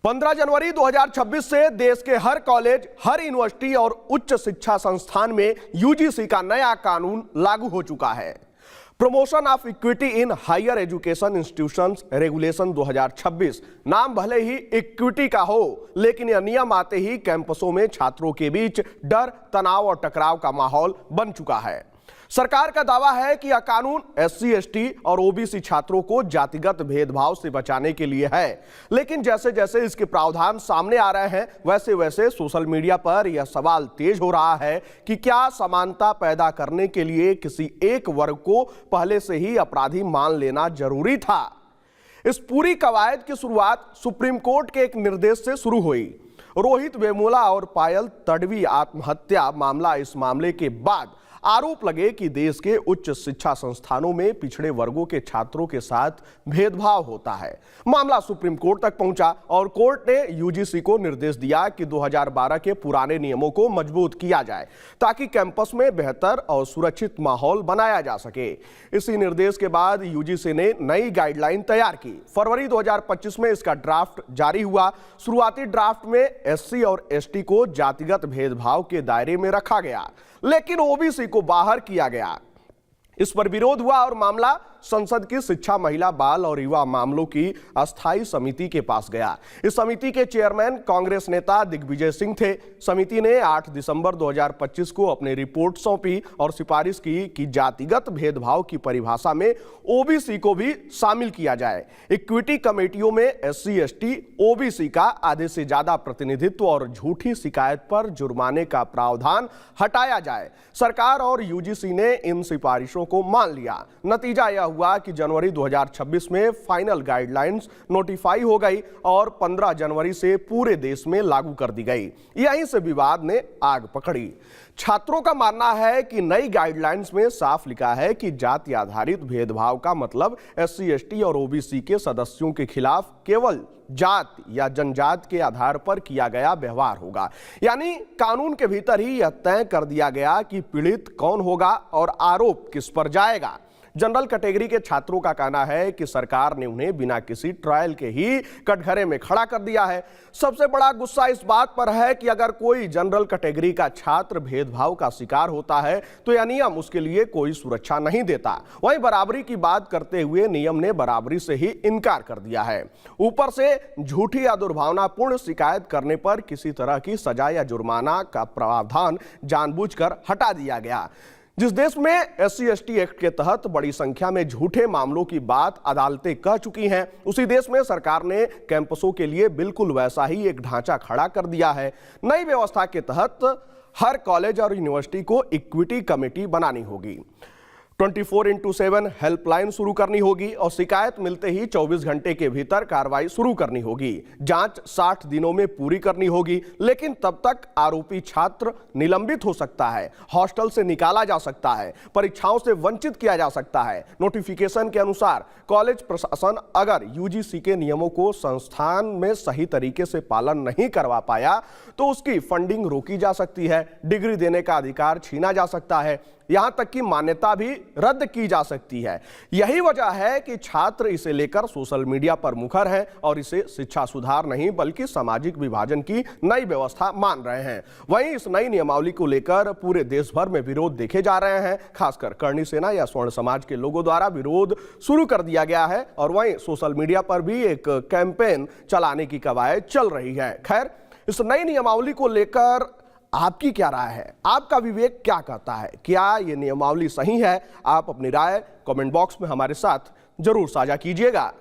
15 जनवरी 2026 से देश के हर कॉलेज, हर यूनिवर्सिटी और उच्च शिक्षा संस्थान में यूजीसी का नया कानून लागू हो चुका है। Promotion of equity in higher education institutions regulation 2026 नाम भले ही इक्विटी का हो, लेकिन यह नियम आते ही कैंपसों में छात्रों के बीच डर, तनाव और टकराव का माहौल बन चुका है। सरकार का दावा है कि यह कानून एससी, एसटी और ओबीसी छात्रों को जातिगत भेदभाव से बचाने के लिए है, लेकिन जैसे जैसे इसके प्रावधान सामने आ रहे हैं, वैसे वैसे सोशल मीडिया पर यह सवाल तेज हो रहा है कि क्या समानता पैदा करने के लिए किसी एक वर्ग को पहले से ही अपराधी मान लेना जरूरी था। इस पूरी कवायद की शुरुआत सुप्रीम कोर्ट के एक निर्देश से शुरू हुई। रोहित वेमुला और पायल तडवी आत्महत्या मामला, इस मामले के बाद आरोप लगे कि देश के उच्च शिक्षा संस्थानों में पिछड़े वर्गों के छात्रों के साथ भेदभाव होता है। मामला सुप्रीम कोर्ट तक पहुंचा और कोर्ट ने यूजीसी को निर्देश दिया कि 2012 के पुराने नियमों को मजबूत किया जाए ताकि कैंपस में बेहतर और सुरक्षित माहौल बनाया जा सके। इसी निर्देश के बाद यूजीसी ने नई गाइडलाइन तैयार की। फरवरी 2025 में इसका ड्राफ्ट जारी हुआ। शुरुआती ड्राफ्ट में एससी और एसटी को जातिगत भेदभाव के दायरे में रखा गया, लेकिन ओबीसी को बाहर किया गया। इस पर विरोध हुआ और मामला संसद की शिक्षा, महिला, बाल और युवा मामलों की अस्थायी समिति के पास गया। इस समिति के चेयरमैन कांग्रेस नेता दिग्विजय सिंह थे। समिति ने 8 दिसंबर 2025 को अपनी रिपोर्ट सौंपी और सिफारिश की कि जातिगत भेदभाव की परिभाषा में ओबीसी को भी शामिल किया जाए। इक्विटी कमेटियों में एससी, एसटी, ओबीसी का आधे से ज्यादा प्रतिनिधित्व और झूठी शिकायत पर जुर्माने का प्रावधान हटाया जाए। सरकार और यूजीसी ने इन सिफारिशों को मान लिया। नतीजा यह हुआ कि जनवरी 2026 में फाइनल गाइडलाइंस नोटिफाई हो गई और 15 जनवरी से पूरे देश में लागू कर दी गई। यहीं से विवाद ने आग पकड़ी। छात्रों का मानना है कि नई गाइडलाइंस में साफ लिखा है कि जाति आधारित भेदभाव का मतलब एससी, एसटी और ओबीसी के सदस्यों के खिलाफ केवल जात या जनजात के आधार पर किया गया व्यवहार होगा। यानी कानून के भीतर ही यह तय कर दिया गया कि पीड़ित कौन होगा और आरोप किस पर जाएगा। जनरल कैटेगरी के छात्रों का कहना है कि सरकार ने उन्हें बिना किसी ट्रायल के ही कटघरे में खड़ा कर दिया है। सबसे बड़ा गुस्सा इस बात पर है कि अगर कोई जनरल कैटेगरी का छात्र भेदभाव का शिकार होता है तो यह नियम उसके लिए कोई सुरक्षा नहीं देता। वहीं बराबरी की बात करते हुए नियम ने बराबरी से ही इनकार कर दिया है। ऊपर से झूठी या दुर्भावनापूर्ण शिकायत करने पर किसी तरह की सजा या जुर्माना का प्रावधान जानबूझकर हटा दिया गया। जिस देश में एससी, एसटी एक्ट के तहत बड़ी संख्या में झूठे मामलों की बात अदालतें कह चुकी हैं, उसी देश में सरकार ने कैंपसों के लिए बिल्कुल वैसा ही एक ढांचा खड़ा कर दिया है। नई व्यवस्था के तहत हर कॉलेज और यूनिवर्सिटी को इक्विटी कमेटी बनानी होगी। 24x7 हेल्पलाइन शुरू करनी होगी और शिकायत मिलते ही 24 घंटे के भीतर कार्रवाई शुरू करनी होगी। जांच 60 दिनों में पूरी करनी होगी, लेकिन तब तक आरोपी छात्र निलंबित हो सकता है, हॉस्टल से निकाला जा सकता है, परीक्षाओं से वंचित किया जा सकता है। नोटिफिकेशन के अनुसार कॉलेज प्रशासन अगर यूजीसी के नियमों को संस्थान में सही तरीके से पालन नहीं करवा पाया तो उसकी फंडिंग रोकी जा सकती है, डिग्री देने का अधिकार छीना जा सकता है, यहां तक कि मान्यता भी रद्द की जा सकती है। यही वजह है कि छात्र इसे लेकर सोशल मीडिया पर मुखर हैं और इसे शिक्षा सुधार नहीं बल्कि सामाजिक विभाजन की नई व्यवस्था मान रहे हैं। वहीं इस नई नियमावली को लेकर पूरे देश भर में विरोध देखे जा रहे हैं। खासकर करणी सेना या स्वर्ण समाज के लोगों द्वारा विरोध शुरू कर दिया गया है और वहीं सोशल मीडिया पर भी एक कैंपेन चलाने की कवायद चल रही है। खैर, इस नई नियमावली को लेकर आपकी क्या राय है? आपका विवेक क्या कहता है? क्या ये नियमावली सही है? आप अपनी राय कमेंट बॉक्स में हमारे साथ जरूर साझा कीजिएगा।